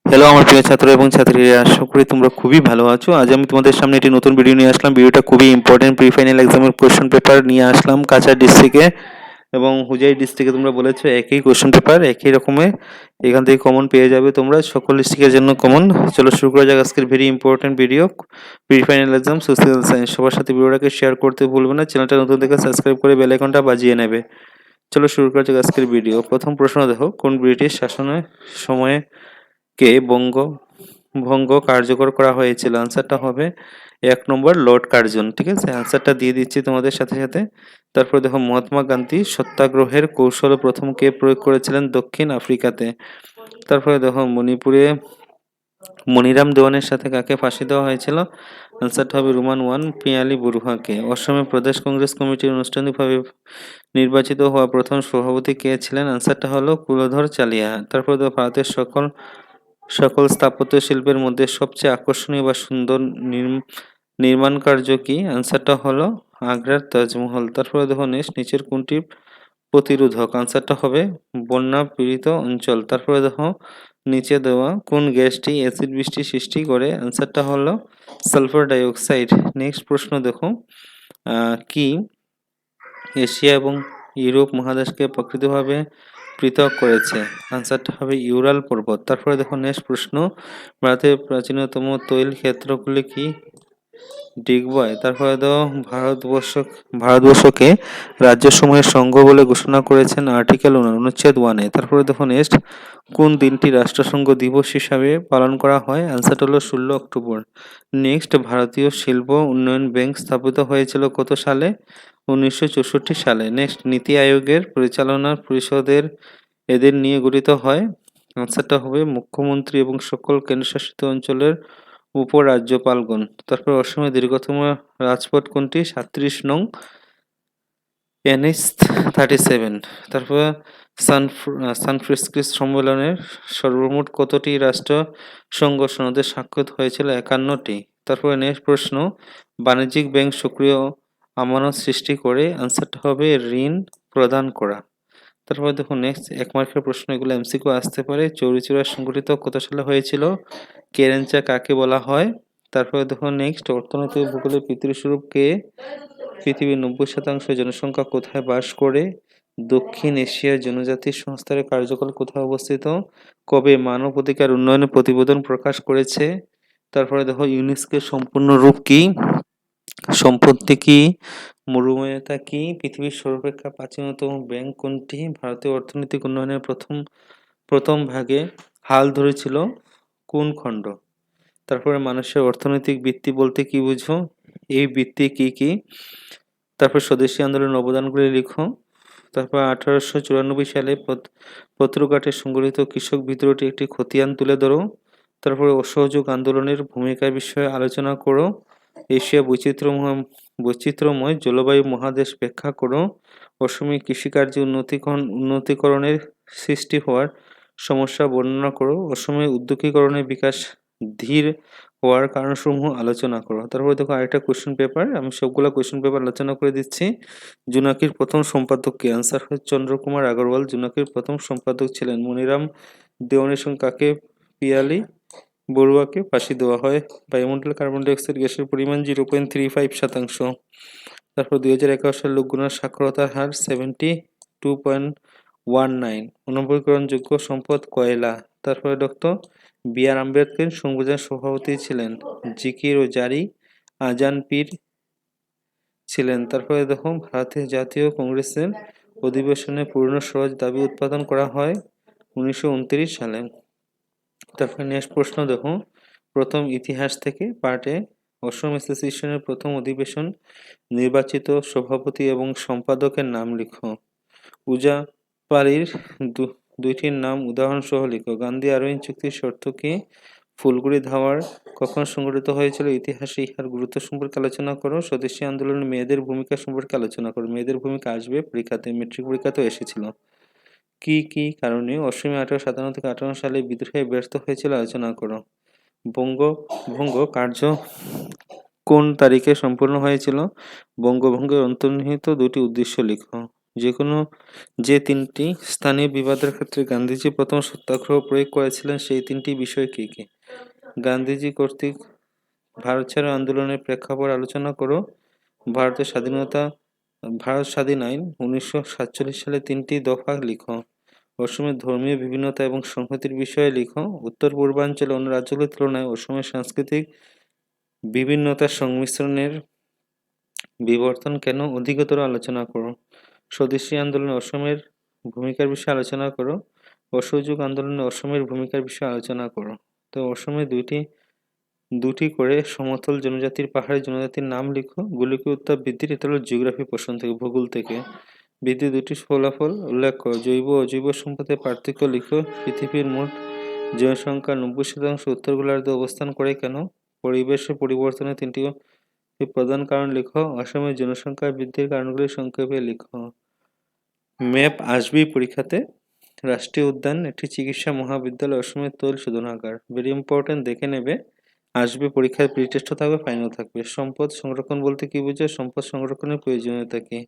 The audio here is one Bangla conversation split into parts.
হ্যালো আমার প্রিয় ছাত্র এবং ছাত্রীরা, আশা করি তোমরা খুবই ভালো আছো। আজ আমি তোমাদের সামনে একটি নতুন ভিডিও নিয়ে আসলাম। ভিডিওটা খুবই ইম্পর্টেন্ট, প্রি ফাইনাল এক্সামের কোশ্চেন পেপার নিয়ে আসলাম কাছাড় ডিস্ট্রিক্টে এবং হুজাই ডিস্ট্রিক্টে। তোমরা বলেছো একই কোশ্চেন পেপার, একই রকমের, এখান থেকে কমন পেয়ে যাবে তোমরা, সকল ডিস্ট্রিক্টের জন্য কমন। চলো শুরু করা যাক আজকের very important video, pre final exam social science. সবার সাথে ভিডিওটাকে শেয়ার করতে ভুলবে না, চ্যানেলটা নতুন থেকে সাবস্ক্রাইব করে বেল আইকনটা বাজিয়ে নেবে। চলো শুরু করা যাক আজকের ভিডিও। প্রথম প্রশ্ন দেখো, কোন ব্রিটিশ শাসনের সময়ে কে ভঙ্গ কার্যকর করা হয়েছিল? আনসারটা হবে 1 নম্বর লর্ড কার্জন। ঠিক আছে, আনসারটা দিয়ে দিচ্ছি তোমাদের সাথে সাথে। তারপর দেখো, মহাত্মা গান্ধী সত্যাগ্রহের কৌশল প্রথম কে প্রয়োগ করেছিলেন? দক্ষিণ আফ্রিকাতে। তারপরে দেখো, মণিপুরে মনিরাম দেওয়ানের সাথে কাকে ফাঁসি দেওয়া হয়েছিল? আনসারটা হবে রোমান ওয়ান পিয়ালি বড়ুয়াকে। অসমে প্রদেশ কংগ্রেস কমিটির আনুষ্ঠানিকভাবে নির্বাচিত হওয়া প্রথম সভাপতি কে ছিলেন? আনসারটা হলো কুলধর চালিয়া। তারপর দেখো, ভারতের সকল স্থাপত্য শিল্পের মধ্যে সবচেয়ে আকর্ষণীয় বা সুন্দর নির্মাণ কার্য কি? আনসারটা হলো আগ্রার তাজমহল। তারপরে দেখো নেক্সট, নিচের কোনটি প্রতিরোধক? আনসারটা হবে বন্যা পীড়িত অঞ্চল। তারপরে দেখো নিচে দেওয়া কোন গ্যাসটি অ্যাসিড বৃষ্টি সৃষ্টি করে? আনসারটা হলো সালফার ডাইঅক্সাইড। নেক্সট প্রশ্ন দেখো, কি এশিয়া এবং ইউরোপ মহাদেশকে প্রাকৃতিকভাবে পৃথক করেছে? আনসারটা হবে ইউরাল পর্বত। তারপরে দেখো নেক্সট প্রশ্ন, ভারতের প্রাচীনতম তৈল ক্ষেত্রগুলি কি? ডিগবয়। তারপরে দেখো, ভারতবর্ষকে রাজ্যসমূহের সংঘ বলে ঘোষণা করেছেন আর্টিকেল অনুচ্ছেদ 1-এ। তারপরে দেখো নেক্সট, কোন দিনটি রাষ্ট্রসংঘ দিবস হিসাবে পালন করা হয়? আনসারটা হলো 16 অক্টোবর। নেক্সট, ভারতীয় শিল্প উন্নয়ন ব্যাংক স্থাপিত হয়েছিল কত সালে? 1964 সালে। নেক্সট, নীতি আয়োগের পরিচালনা পরিষদের এদের নিয়ে গঠিত হয়? আনসারটা হবে মুখ্যমন্ত্রী এবং সকল কেন্দ্রশাসিত অঞ্চলের উপরাজ্যপালগণ। তারপর অসমের দীর্ঘতম রাজপথ কোনটি? 37 নং NH-37। তারপর সান ফ্রান্সিসকো সম্মেলনের সর্বমোট কতটি রাষ্ট্রসংঘ সনদে স্বাক্ষর হয়েছিল? 51টি। তারপরে নেক্সট প্রশ্ন, বাণিজ্যিক ব্যাংক সক্রিয় আমানত সৃষ্টি করে? আনসারটা হবে ঋণ প্রদান করা। তারপরে দেখো নেক্সট, 1 মার্কের প্রশ্ন, এগুলো এমসিকিউ আসতে পারে। চৌরিচৌরা সংগঠিত কত সালে হয়েছিল? কেরেনচা কাকে বলা হয়? তারপরে দেখো নেক্সট, অর্থনৈতিক ভূগোলের পিতৃস্বরূপ কে? পৃথিবীর 90% জনসংখ্যা কোথায় বাস করে? দক্ষিণ এশিয়ার জনজাতি সংস্থার কার্যকাল কোথায় অবস্থিত? কবে মানব অধিকার উন্নয়নের প্রতিবেদন প্রকাশ করেছে? তারপরে দেখো, ইউনেস্কোর সম্পূর্ণ রূপ কি? সম্পত্তি কি? মরুময়তা কি? পৃথিবীর সর্বাপেক্ষা প্রাচীনতম ব্যাংক কোনটি? ভারতীয় অর্থনৈতিক উন্নয়নের প্রথম ভাগে হাল ধরেছিল কোন খণ্ড? তারপরে মানুষের অর্থনৈতিক বৃত্তি বলতে কি বুঝো? এই বৃত্তি কি কি? তারপর স্বদেশী আন্দোলনের অবদানগুলি লিখো। তারপর 1894 সালে পত্রঘাটে সংগঠিত কৃষক বিদ্রোহটি একটি খতিয়ান তুলে ধরো। তারপরে অসহযোগ আন্দোলনের ভূমিকার বিষয়ে আলোচনা করো। এশিয়া বৈচিত্র্যময় জলবায়ু মহাদেশ ব্যাখ্যা করো। অসমে কৃষিকার্যে উন্নতিকরণের সৃষ্টি হওয়ার সমস্যা বর্ণনা করো। অসমে উদ্যোগীকরণের বিকাশ ধীর হওয়ার কারণসমূহ আলোচনা করো। তারপরে দেখো আরেকটা কোশ্চেন পেপার, আমি সবগুলা কোশ্চেন পেপার আলোচনা করে দিচ্ছি। জোনাকির প্রথম সম্পাদক কে? আনসার হয় চন্দ্রকুমার আগরওয়াল। জোনাকির প্রথম সম্পাদক ছিলেন মনিরাম দেওয়ানের সঙ্গে কাকে পিয়ালি বড়ুয়াকে ফাঁসি দেওয়া হয়? বায়ুমণ্ডলে কার্বন ডাই অক্সাইড গ্যাসের পরিমাণ 0.35%। তারপর 2011 সালে লোকগুণার সাক্ষরতার হার 72.19। অনবীকরণযোগ্য সম্পদ কয়লা। তারপরে ডক্টর বি.আর. আম্বেদকর সংবিধান সভাপতি ছিলেন। জিকির ও জারি আজান পীর ছিলেন। তারপরে দেখো, ভারতের জাতীয় কংগ্রেসের অধিবেশনে পূর্ণ স্বরাজ দাবি উত্থাপন করা হয় 1929 সালে। তারপরে নেক্সট প্রশ্ন দেখো, প্রথম ইতিহাস থেকে পার্টে অসম অ্যাসোসিয়েশনের প্রথম অধিবেশন নির্বাচিত সভাপতি এবং সম্পাদকের নাম লিখো। উজাপাড়ির দুইটির নাম উদাহরণসহ লিখো। গান্ধী আরোহী চুক্তির শর্ত কি? ফুলগুড়ি ধাওয়ার কখন সংঘটিত হয়েছিল? ইতিহাসে ইহার গুরুত্ব সম্পর্কে আলোচনা করো। স্বদেশী আন্দোলনে মেয়েদের ভূমিকা সম্পর্কে আলোচনা করো। মেয়েদের ভূমিকা আসবে পরীক্ষাতে, মেট্রিক পরীক্ষাতেও এসেছিল। কি কি কারণে অসমে 1857 সালে বিদ্রোহে ব্যর্থ হয়েছিল আলোচনা করো। বঙ্গভঙ্গ কার্য কোন তারিখে সম্পূর্ণ হয়েছিল? বঙ্গভঙ্গের অন্তর্নিহিত দুটি উদ্দেশ্য লিখো। যে তিনটি স্থানীয় বিবাদের ক্ষেত্রে গান্ধীজি প্রথম সত্যাগ্রহ প্রয়োগ করেছিলেন সেই তিনটি বিষয় কি কি? গান্ধীজি কর্তৃক ভারত ছাড়ো আন্দোলনের প্রেক্ষাপট আলোচনা করো, ভারতের ভারত স্বাধীন আইন 1947 সালে তিনটি দফা লিখো, অসমের ধর্মীয় বিভিন্নতা এবং সংহতির বিষয়ে লিখো, উত্তর পূর্বাঞ্চলে অন্য রাজ্যগুলির তুলনায় অসমের সাংস্কৃতিক বিভিন্নতার সংমিশ্রণের বিবর্তন কেন অধিকতর আলোচনা করো, স্বদেশী আন্দোলনে অসমের ভূমিকার বিষয়ে আলোচনা করো, অসহযোগ আন্দোলনে অসমের ভূমিকার বিষয়ে আলোচনা করো। তো অসমে দুটি করে সমতল জনজাতির পাহাড়ি জনজাতির নাম লিখো, গোলকীয় উত্তাপ বৃদ্ধির, এটা হলো জিওগ্রাফি প্রশ্ন থেকে, ভূগোল থেকে। বৃদ্ধি দুটি ফলাফল উল্লেখ করো, জৈব অজৈব সম্পদের পার্থক্য লিখো, পৃথিবীর মোট জনসংখ্যা 90% উত্তর গোলার্ধে অবস্থান করে কেন, পরিবেশের পরিবর্তনের তিনটি প্রধান কারণ লিখো, অসমের জনসংখ্যা বৃদ্ধির কারণগুলি সংক্ষেপে লিখো। ম্যাপ আসবেই পরীক্ষাতে। রাষ্ট্রীয় উদ্যান, একটি চিকিৎসা মহাবিদ্যালয়, অসমের তৈল শোধনাগার, ভেরি ইম্পর্টেন্ট, দেখে নেবে, আসবে পরীক্ষায়, প্রি টেস্টও থাকবে, ফাইনাল থাকবে। সম্পদ সংরক্ষণ বলতে কি বোঝায়, সম্পদ সংরক্ষণের প্রয়োজনীয়তা কি,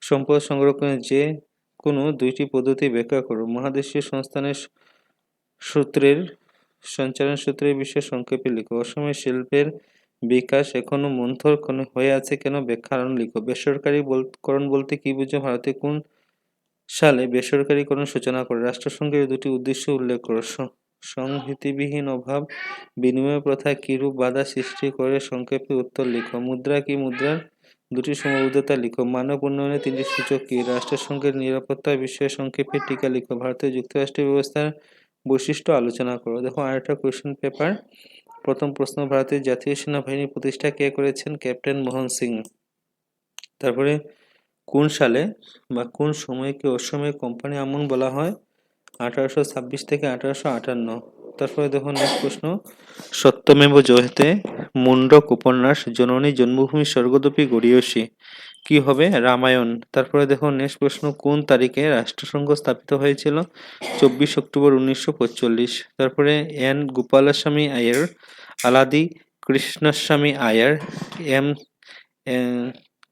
সম্পদ সংরক্ষণের যে কোনো দুইটি পদ্ধতি ব্যাখ্যা করো, মহাদেশীয় সংস্থানের সঞ্চালন সূত্রের বিষয়ে সংক্ষেপে লিখো, অসমের শিল্পের বিকাশ এখনো মন্থর হয়ে আছে কেন, ব্যাখ্যারণ লিখো। বেসরকারীকরণ বলতে কি বোঝো, ভারতে কোন সালে বেসরকারীকরণ সূচনা করে, রাষ্ট্রসংঘের দুটি উদ্দেশ্য উল্লেখ করো, সংহিতিবিহীন অভাব বিনিময় প্রথায় কিরূপ বাধা সৃষ্টি করে, সংক্ষেপে উত্তর লিখো। মুদ্রা কি, মুদ্রার দুটি সীমাবদ্ধতা লিখো। মানব উন্নয়নের তিনটি সূচক কি, রাষ্ট্রসংঘের নিরাপত্তা বিষয়ে সংক্ষেপে টিকা লিখো। ভারতের যুক্তরাষ্ট্রীয় ব্যবস্থার বৈশিষ্ট্য আলোচনা করো। দেখো আরেকটা কোয়েশ্চেন পেপার। প্রথম প্রশ্ন, ভারতের জাতীয় সেনাবাহিনী প্রতিষ্ঠা কে করেছেন, ক্যাপ্টেন মোহন সিং। তারপরে কোন সালে বা কোন সময়কে অসময়ে কোম্পানি আমল বলা হয়, 1826 থেকে 1858। তারপরে দেখো নেক্সট প্রশ্ন, সত্যমেব জয়তে মুন্ডক উপন্যাস জননী জন্মভূমি স্বর্গদপি গড়িয়সী কি হবে, রামায়ণ। তারপরে দেখো নেক্সট প্রশ্ন, কোন তারিখে রাষ্ট্রসংঘ স্থাপিত হয়েছিল, 24 অক্টোবর 1945। তারপরে N Gopalaswami Ayyar, Alladi Krishnaswami Ayyar, M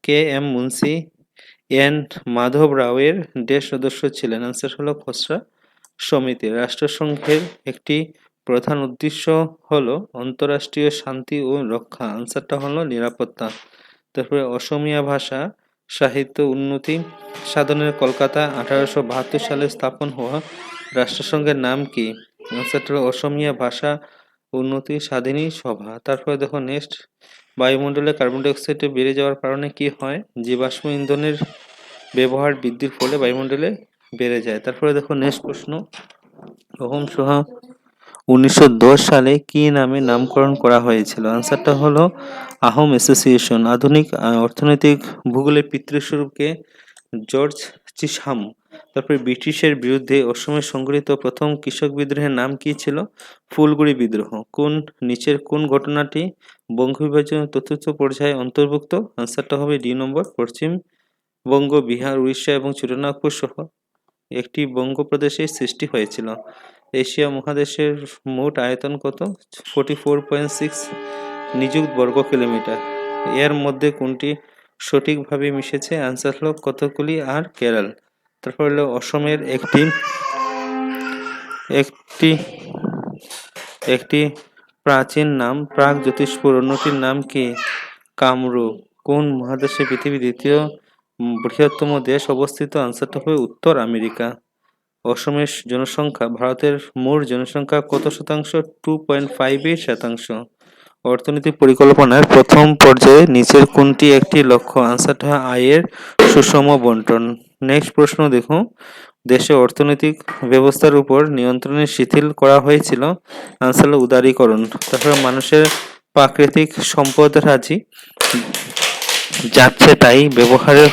K M Munshi, N Madhav রাওয়ের ডেশ সদস্য ছিলেন। আনসার হলো খসড়া সমিতি। রাষ্ট্রসংঘের একটি প্রধান উদ্দেশ্য হলো আন্তঃরাষ্ট্রীয় শান্তি ও রক্ষা। আনসারটা হলো নিরাপত্তা। তারপরে অসমীয়া ভাষা সাহিত্য উন্নতি সাধনের কলকাতা 1872 সালে স্থাপন হওয়া রাষ্ট্রসংঘের নাম কি, আনসারটা হলো অসমীয়া ভাষা উন্নতি সাধিনী সভা। তারপরে দেখো নেক্সট, বায়ুমণ্ডলে কার্বন ডাই অক্সাইড বেড়ে যাওয়ার কারণে কি হয়, জীবাশ্ম ইন্ধনের ব্যবহার বৃদ্ধির ফলে বায়ুমণ্ডলে বেড়ে যায়। তারপরে দেখো নেক্সট প্রশ্ন, অহোম সভা 1910 সালে কি নামে নামকরণ করা হয়েছিল, আনসারটা হলো আহোম অ্যাসোসিয়েশন। আধুনিক অর্থনৈতিক ভূগোলের পিতৃস্বরূপকে, জর্জ চিশহাম। তারপরে ব্রিটিশের বিরুদ্ধে অসমে সংঘটিত প্রথম কৃষক বিদ্রোহের নাম কি ছিল, ফুলগুড়ি বিদ্রোহ। নিচের কোন ঘটনাটি বঙ্গবিভাজনের চতুর্থ পর্যায়ে অন্তর্ভুক্ত, আনসারটা হবে ডি নম্বর, পশ্চিমবঙ্গ, বিহার, উড়িষ্যা এবং ছোটনাগপুর সহ একটি বঙ্গপ্রদেশের সৃষ্টি হয়েছিল। এশিয়া মহাদেশের মোট আয়তন কত, 44.6 নিযুত বর্গ কিলোমিটার। এর মধ্যে কোনটি সঠিকভাবে মিশেছে, আনসার হলো কতকগুলি আর কেরল। তারপর হলো অসমের একটি প্রাচীন নাম প্রাক জ্যোতিষপুর, অন্যটির নাম কি, কামরূপ। কোন মহাদেশে পৃথিবীর দ্বিতীয় বৃহত্তম দেশ অবস্থিত, আনসারটা হবে উত্তর আমেরিকা। অসমের জনসংখ্যা ভারতের মোট জনসংখ্যা কত শতাংশ, 2.58%। অর্থনৈতিক পরিকল্পনার প্রথম পর্যায়ে নিচের কোনটি একটি লক্ষ্য, আনসারটা আয়ের সুষম বন্টন। নেক্সট প্রশ্ন দেখো, দেশে অর্থনৈতিক ব্যবস্থার উপর নিয়ন্ত্রণে শিথিল করা হয়েছিল, আনসার হলো উদারীকরণ। তারপরে মানুষের প্রাকৃতিক সম্পদ রাজি যাচ্ছে তাই ব্যবহারের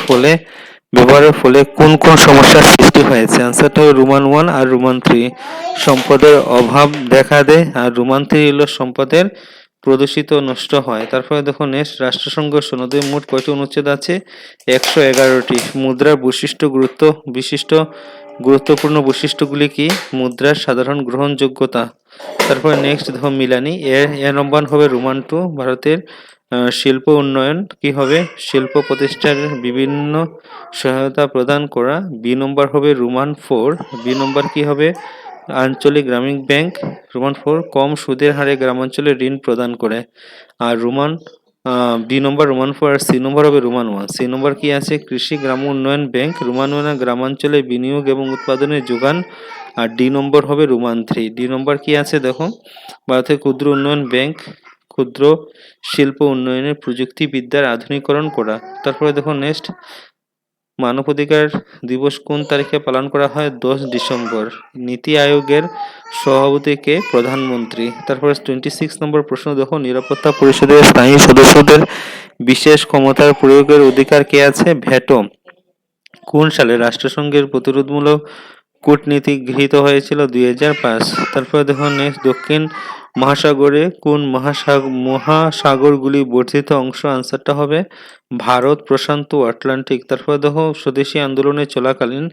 ফলে কোন কোন সমস্যার সৃষ্টি হয়েছে, আনসারটা হলো রোমান 1 আর রোমান 3। সম্পদের অভাব দেখা দেয় আর রোমান 3 হলো সম্পদের প্রদূষিত নষ্ট হয়। তারপরে দেখো নেক্সট, রাষ্ট্রসংঘ সনদে মোট কয়টি অনুচ্ছেদ আছে, 111টি। মুদ্রার গুরুত্বপূর্ণ বৈশিষ্ট্যগুলি কি, মুদ্রার সাধারণ গ্রহণযোগ্যতা। তারপরে নেক্সট দেখো মিলানি, এ নম্বর হবে রোমান 2, ভারতের শিল্প উন্নয়ন কি হবে? শিল্প প্রতিষ্ঠার বিভিন্ন সহায়তা প্রদান করা। বি নম্বর হবে রোমান 4। বি নম্বর কি হবে? আঞ্চলিক গ্রামীণ ব্যাংক। রোমান 4 কম সুদের হারে গ্রামাঞ্চলে ঋণ প্রদান করে। আর বি নম্বর রোমান 4 আর সি নম্বর হবে রোমান 1। সি নম্বর কি আছে? কৃষি গ্রাম উন্নয়ন ব্যাংক। রোমান 1 গ্রামাঞ্চলে বিনিয়োগ এবং উৎপাদনের যোগান। আর ডি নম্বর হবে রোমান 3। ডি নম্বর কি আছে দেখো? ভারতের ক্ষুদ্র উন্নয়ন ব্যাংক ক্ষুদ্র শিল্প উন্নয়নের প্রযুক্তিবিদ্যার আধুনিকরণ করা। তারপরে দেখো নেক্সট, মানবাধিকার দিবস কোন তারিখে পালন করা হয়? 10 ডিসেম্বর। নীতি আয়োগের সভাপতি কে? প্রধানমন্ত্রী। তারপরে 26 নম্বর প্রশ্ন দেখো, নিরাপত্তা পরিষদের স্থায়ী সদস্যদের বিশেষ ক্ষমতার প্রয়োগের অধিকার কে আছে? ভেটো। কোন সালে রাষ্ট্রসংঘের প্রতিরোধমূলক কূটনীতি গৃহীত হয়েছিল? 2005। তারপরে দেখো নেক্সট, দক্ষিণ মহাসাগরে কোন মহাসাগরগুলি বর্ধিত অংশ? আনসারটা হবে ভারত, প্রশান্ত ও আটলান্টিক। তারপরে দেখো, স্বদেশী আন্দোলনে চলাকালীন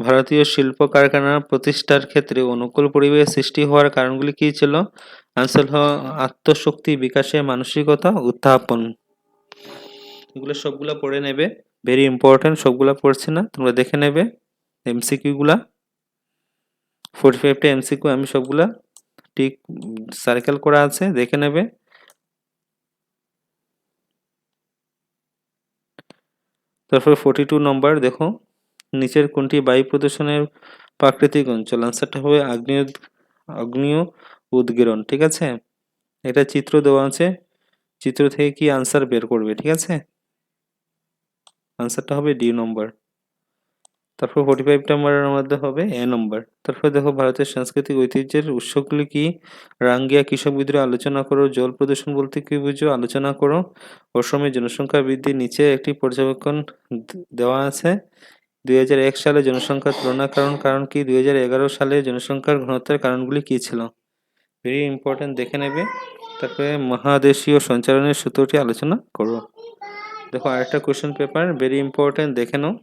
ভারতীয় শিল্প কারখানা প্রতিষ্ঠার ক্ষেত্রে অনুকূল পরিবেশ সৃষ্টি হওয়ার কারণগুলি কি ছিল? আনসার হলো আত্মশক্তি বিকাশের মানসিকতা উত্থাপন। এগুলো সবগুলা পড়ে নেবে, ভেরি ইম্পর্টেন্ট। সবগুলা পড়ছি না, তোমরা দেখে নেবে এমসিকিউ গুলা। 45টা এমসিকিউ আমি সবগুলা ঠিক সার্কেল করা আছে, দেখে নেবে। তারপর 42 নম্বর দেখো, নিচের কোনটি বায়ু প্রদূষণের প্রাকৃতিক অঞ্চল? আনসারটা হবে আগ্নেয় উদগীরণ। ঠিক আছে, এটা চিত্র দেওয়া আছে, চিত্র থেকে কি আনসার বের করবে। ঠিক আছে, আনসারটা হবে ডি নম্বর। তারপর 45 নম্বরের মধ্যে হবে এ নম্বর। তারপর দেখো, ভারতের সাংস্কৃতিক ঐতিহ্যের উৎসগুলি কি? রাঙ্গিয়া কৃষক বিদ্রোহ আলোচনা করো। জল প্রদূষণ বলতে কি বুঝো? আলোচনা করো। অসমের জনসংখ্যা বৃদ্ধি নিচে একটি পর্যবেক্ষণ দেওয়া আছে। 2001 সালে জনসংখ্যার তুলনার কারণ কি? 2011 সালে জনসংখ্যার ঘনত্বের কারণগুলি কি ছিল? ভেরি ইম্পর্টেন্ট, দেখে নেবে। তারপরে মহাদেশীয় সঞ্চালনের সূত্রটি আলোচনা করো। দেখো আরেকটা কোশ্চেন পেপার, ভেরি ইম্পর্টেন্ট, দেখে নাও।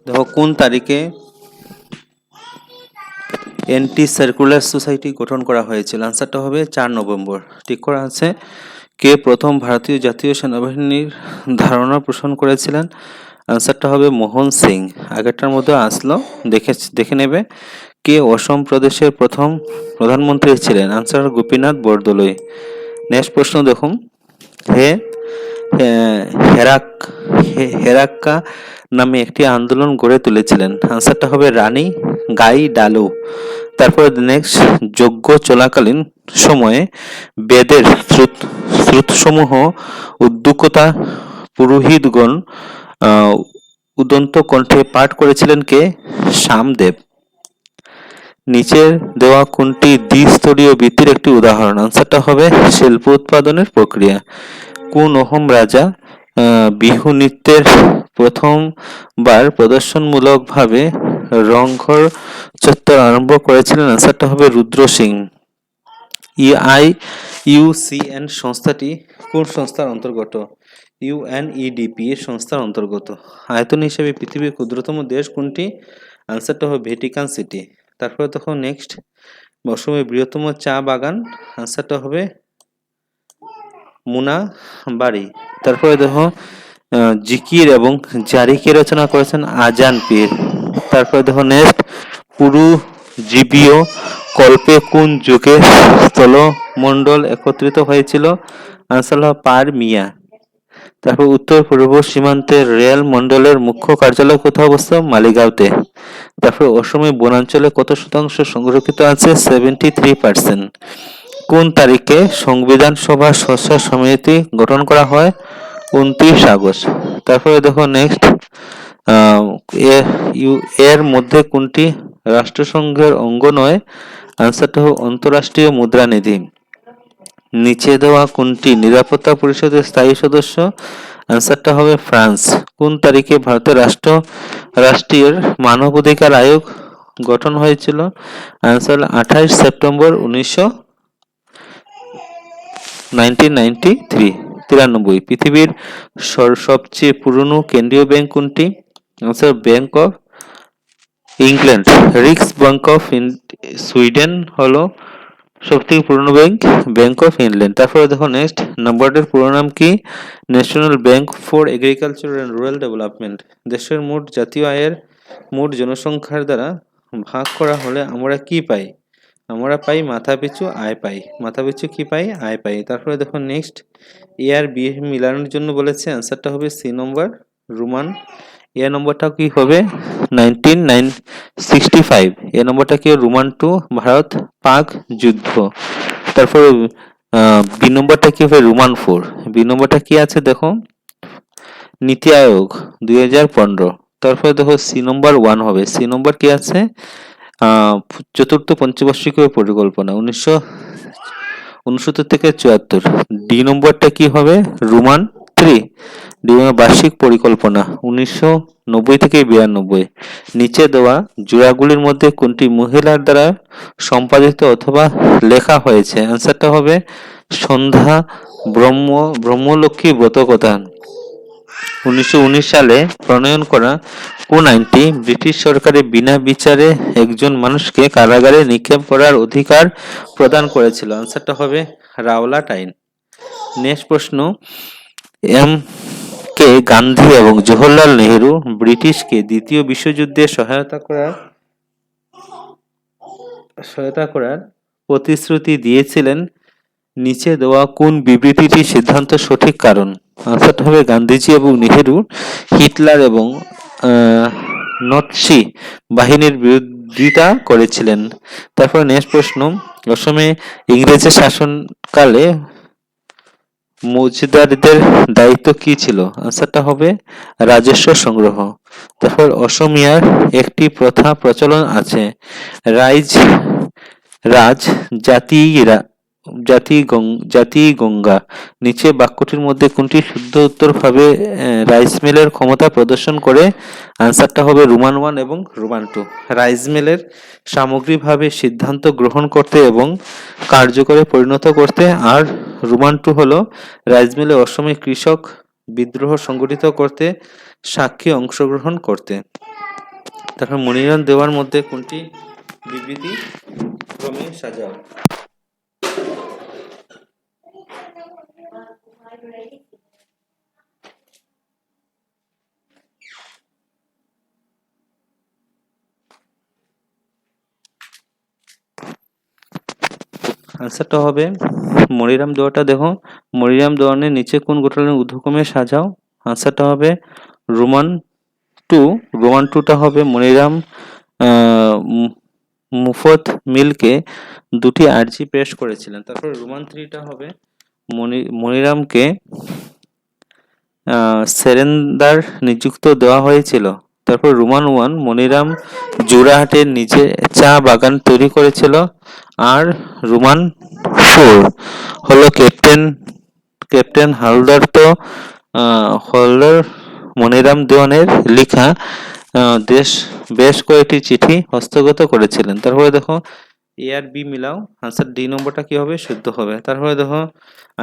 দেখো কোন তারিখে অ্যান্টি সার্কুলার সোসাইটি গঠন করা হয়েছিল? আনসারটা হবে 4 নভেম্বর। ঠিক করা আছে। কে প্রথম ভারতীয় জাতীয় সেনাবাহিনীর ধারণা পোষণ করেছিলেন? আনসারটা হবে মোহন সিং। আগেরটার মধ্যে আসলো, দেখে নেবে। কে অসম প্রদেশের প্রথম প্রধানমন্ত্রী ছিলেন? আনসার গোপীনাথ বরদলৈ। নেক্সট প্রশ্ন দেখুন, হেরাক্কা নামে একটি আন্দোলন গড়ে তুলেছিলেন? আনসারটা হবে রানী গাই ডালু। তারপর নেক্সট, যজ্ঞ চলাকালীন সময়ে বেদের শ্রুতসমূহ উদ্দুকতা পুরোহিতগণ উদন্ত কণ্ঠে পাঠ করেছিলেন কে? সামদেব। নিচের দেওয়া কোনটি দ্বিস্তরীয় বৃত্তির একটি উদাহরণ? আনসারটা হবে শিল্প উৎপাদনের প্রক্রিয়া। কোন অহোম রাজা বিহু নৃত্যের প্রথমবার প্রদর্শনমূলকভাবে রংঘর চত্বর আরম্ভ করেছিলেন? আনসারটা হবে রুদ্র সিং। IUCN সংস্থাটি কোন সংস্থার অন্তর্গত? UNEDP এর সংস্থার অন্তর্গত। আয়তন হিসেবে পৃথিবীর ক্ষুদ্রতম দেশ কোনটি? আনসারটা হবে ভ্যাটিকান সিটি। তারপরে দেখো নেক্সট, অসমের বৃহত্তম চা বাগান, আনসারটা হবে মুনাবাড়ি। তারপরে দেখো জিকির এবং জারি কে রচনা করেছেন? আজান পীর। তারপরে দেখো নেক্সট, পুরু জীবীয় কল্পে কোন যুগে স্থলমণ্ডল একত্রিত হয়েছিল? আনসার হলো পার মিয়া। তারপর উত্তর পূর্ব সীমান্তের রেল মন্ডলের মুখ্য কার্যালয় কোথায় অবস্থিত? মালিগাঁওতে। তারপর অসমে বনাঞ্চলে কত শতাংশ সংরক্ষিত আছে? 73%। কোন তারিখে সংবিধান সভা স্বচ্ছ সমিতি গঠন করা হয়? 29 আগস্ট। তারপরে দেখো নেক্সট, এর মধ্যে কোনটি রাষ্ট্রসংঘের অঙ্গ নয়? আনসারটা হলো আন্তঃরাষ্ট্রীয় মুদ্রানিধি। নিচে দেওয়া কোনটি নিরাপত্তা পরিষদের স্থায়ী সদস্য? আনসারটা হবে ফ্রান্স। কোন তারিখে ভারতের রাষ্ট্রীয় মানবাধিকার আয়োগ গঠন হয়েছিল? Answer 28 September 1993। পৃথিবীর সবচেয়ে পুরনো কেন্দ্রীয় ব্যাংক কোনটি? Answer bank of England. রিক্স ব্যাংক অফ সুইডেন হলো সবথেকে পুরনো ব্যাংক, ব্যাংক অফ ইংল্যান্ড। তারপরে দেখো নেক্সট, নাবার্ডের পুরো নাম কি? National bank for agriculture and rural development. দেশের মোট জাতীয় আয়ের মোট জনসংখ্যার দ্বারা ভাগ করা হলে আমরা কি পাই? আমরা পাই মাথাপিছু আয় পাই। মাথাপিছু কি পাই? আয় পাই। তারপরে দেখো নেক্সট, এ আর বি মিলানোর জন্য বলেছে, আনসারটা হবে সি নম্বর, রোমান। এ নম্বরটা কি হবে? 1965। এ নম্বরটা কি? রোমান 2, ভারত পাক যুদ্ধ। তারপর বি নম্বরটা কি হবে? রোমান 4। বি নম্বরটা কি আছে দেখো, নীতি আয়োগ 2015। তারপরে দেখো সি নম্বর 1 হবে। সি নম্বর কি আছে? চতুর্থ পঞ্চবার্ষিক পরিকল্পনা 1969 থেকে 74। ডি নম্বরটা কি হবে? রোমান 3। ডি বার্ষিক পরিকল্পনা 1990 থেকে 92। নিচে দেওয়া জোড়াগুলির মধ্যে কোনটি মহিলার দ্বারা সম্পাদিত অথবা লেখা হয়েছে? আনসারটা হবে সন্ধ্যা ব্রহ্মলক্ষ্মী ব্রতকথা। 1919 সালে প্রণয়ন করা কোন আইনটি ব্রিটিশ সরকারের বিনা বিচারে একজন মানুষকে কারাগারে নিক্ষেপ করার অধিকার প্রদান করেছিল? আনসারটা হবে রাওলাট আইন। নেক্সট প্রশ্ন, এম কে গান্ধী এবং জওহরলাল নেহেরু ব্রিটিশকে দ্বিতীয় বিশ্বযুদ্ধে সহায়তা করার প্রতিশ্রুতি দিয়েছিলেন? নিচে দেওয়া কোন বিবৃতিটি সিদ্ধান্ত সঠিক কারণ? আনসারটা হবে গান্ধীজি এবং নেহেরু হিটলার এবং নাৎসি বাহিনীর বিরোধিতা করেছিলেন। তারপর নেক্সট প্রশ্ন, অসমে ইংরেজের শাসনকালে মৌজাদারদের দায়িত্ব কি ছিল? আনসারটা হবে রাজস্ব সংগ্রহ। তারপর অসমিয়ার একটি প্রথা প্রচলন আছে, রাজ জাতি গঙ্গা। নিচে বাক্যটির মধ্যে কোনটি শুদ্ধ উত্তর ভাবে রাইস মিলের ক্ষমতা প্রদর্শন করে? আনসারটা হবে রোমান 1 এবং রোমান 2। রাইস মিলের সামগ্রিকভাবে সিদ্ধান্ত গ্রহণ করতে এবং কার্যকরে পরিণত করতে, আর রোমান 2 হলো রাইস মিলে অসমে কৃষক বিদ্রোহ সংগঠিত করতে, সাক্ষী অংশগ্রহণ করতে। তারপর মনিরম দেওয়ার মধ্যে কোনটি বিবৃতি ক্রমে সাজাও? আনসারটা হবে মনিরাম দেওয়াটা। দেখো মনিরাম দেওয়ানের নিচে কোন ঘটনার ঊর্ধ্বক্রমে সাজাও? আনসারটা হবে রোমান 2। রোমান 2টা হবে মনিরাম মুফত মিলকে দুটি আর্জি পেশ করেছিলেন। তারপর রোমান 3টা হবে মনিরামকে সেরেন্দার নিযুক্ত দেওয়া হয়েছিল। তারপর রোমান 1 মনিরাম জোড়াহাটের নিচে চা বাগান তৈরি করেছিল। আর রোমান 4 হলো ক্যাপ্টেন হালদার মনিরাম দেওয়ানের লেখা বেশ কয়েকটি চিঠি হস্তগত করেছিলেন। তারপরে দেখো এ আর বি মিলাও, আনসার ডি নম্বরটা কি হবে? শুদ্ধ হবে। তারপরে দেখো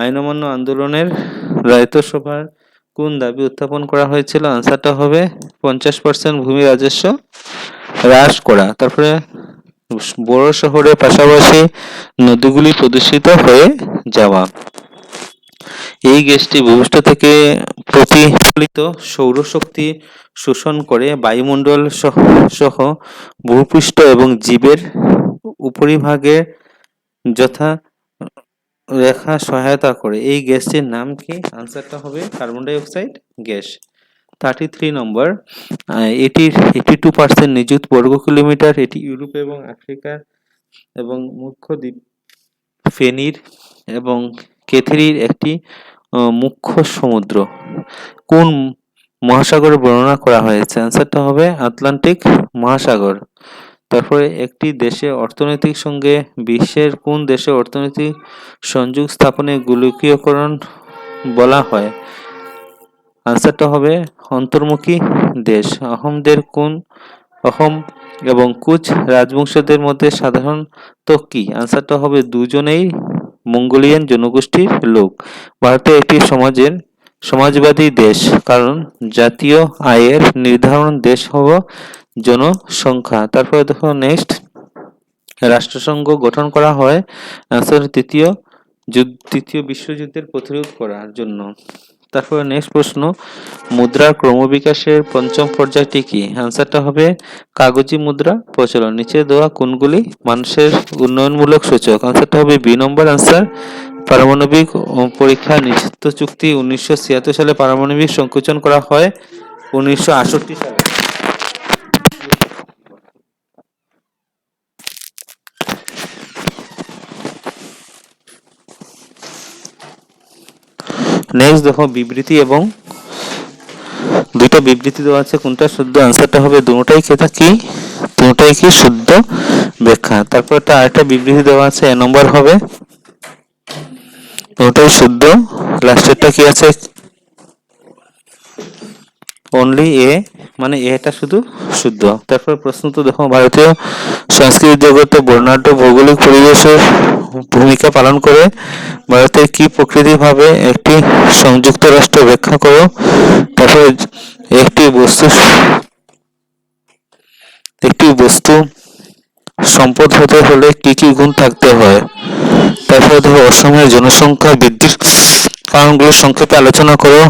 আইন অমান্য আন্দোলনের রায়তসভার কোন দাবি উত্থাপন করা হয়েছিল? আনসারটা হবে 50% ভূমি রাজস্ব হ্রাস করা। তারপরে বড় শহরের পাশাপাশি নদীগুলি প্রদূষিত হয়ে যাওয়া। এই গ্যাসটি ভূপৃষ্ঠ থেকে প্রতিফলিত সৌরশক্তি শোষণ করে বায়ুমণ্ডল সহ ভূপৃষ্ঠ এবং জীবের উপরিভাগে যথা রেখা সহায়তা করে। এই গ্যাসটির নাম কি? আনসারটা হবে কার্বন ডাই অক্সাইড গ্যাস। 33 নম্বর, এটির 82% নিযুত বর্গ কিলোমিটার। এটি ইউরোপ এবং আফ্রিকার এবং মুখ্য দ্বীপ ফেনীর এবং ক্যাথেরির একটি মুখ্য সমুদ্র। কোন মহাসাগরে বর্ণনা করা হয়েছে? আনসারটা হবে আটলান্টিক মহাসাগর। তারপরে একটি দেশে অর্থনৈতিক সঙ্গে বিশ্বের কোন দেশে অর্থনৈতিক সংযোগ স্থাপনে গোলকীয়করণ বলা হয়? আনসারটা হবে অন্তর্মুখী দেশ। অহোম এবং কুচ রাজবংশীয়দের মধ্যে সাধারণত কি? আনসারটা হবে দুজনেই মঙ্গোলিয়ান জনগোষ্ঠীর লোক। ভারতে একটি সমাজবাদী দেশ, কারণ জাতীয় আয়ের নির্ধারণ দেশ হল জনসংখ্যা। তারপরে দেখো নেক্সট, রাষ্ট্রসংঘ গঠন করা হয় আনসার তৃতীয় বিশ্বযুদ্ধের প্রতিরোধ করার জন্য। তারপরে নেক্সট প্রশ্ন, মুদ্রার ক্রমবিকাশের পঞ্চম পর্যায়টি কি? আনসারটা হবে কাগজি মুদ্রা প্রচলন। নিচে দেওয়া কোনগুলি মানুষের উন্নয়নমূলক সূচক? আনসারটা হবে বি নম্বর আনসার পারমাণবিক পরীক্ষা নিষিদ্ধ চুক্তি। 1976 সালে পারমাণবিক সংকোচন করা হয় 1968 সালে। নেক্সট দেখো বিবৃতি এবং দুটো বিবৃতি দেওয়া আছে, কোনটা শুদ্ধ? আনসারটা হবে দুটোটাই কি শুদ্ধ ব্যাখ্যা। তারপর আরেকটা বিবৃতি দেওয়া আছে, এ নম্বর হবে দুটোই শুদ্ধ। লাস্টেরটা কি আছে? অনলি এ, মানে এটা শুধু শুদ্ধ। তারপর প্রশ্ন তো দেখো, ভারতীয় সংস্কৃতি জগতে বর্ণাঢ্য ভৌগোলিক পরিবেশের ভূমিকা পালন করে। ভারতের কি প্রকৃতি ভাবে একটি সংযুক্ত রাষ্ট্র ব্যাখ্যা করো। তারপর একটি বস্তু সম্পদ হতে হলে কি কি গুণ থাকতে হয়। তারপরে দেখো অসমের জনসংখ্যা বৃদ্ধির কারণগুলো সংক্ষেপে আলোচনা করো।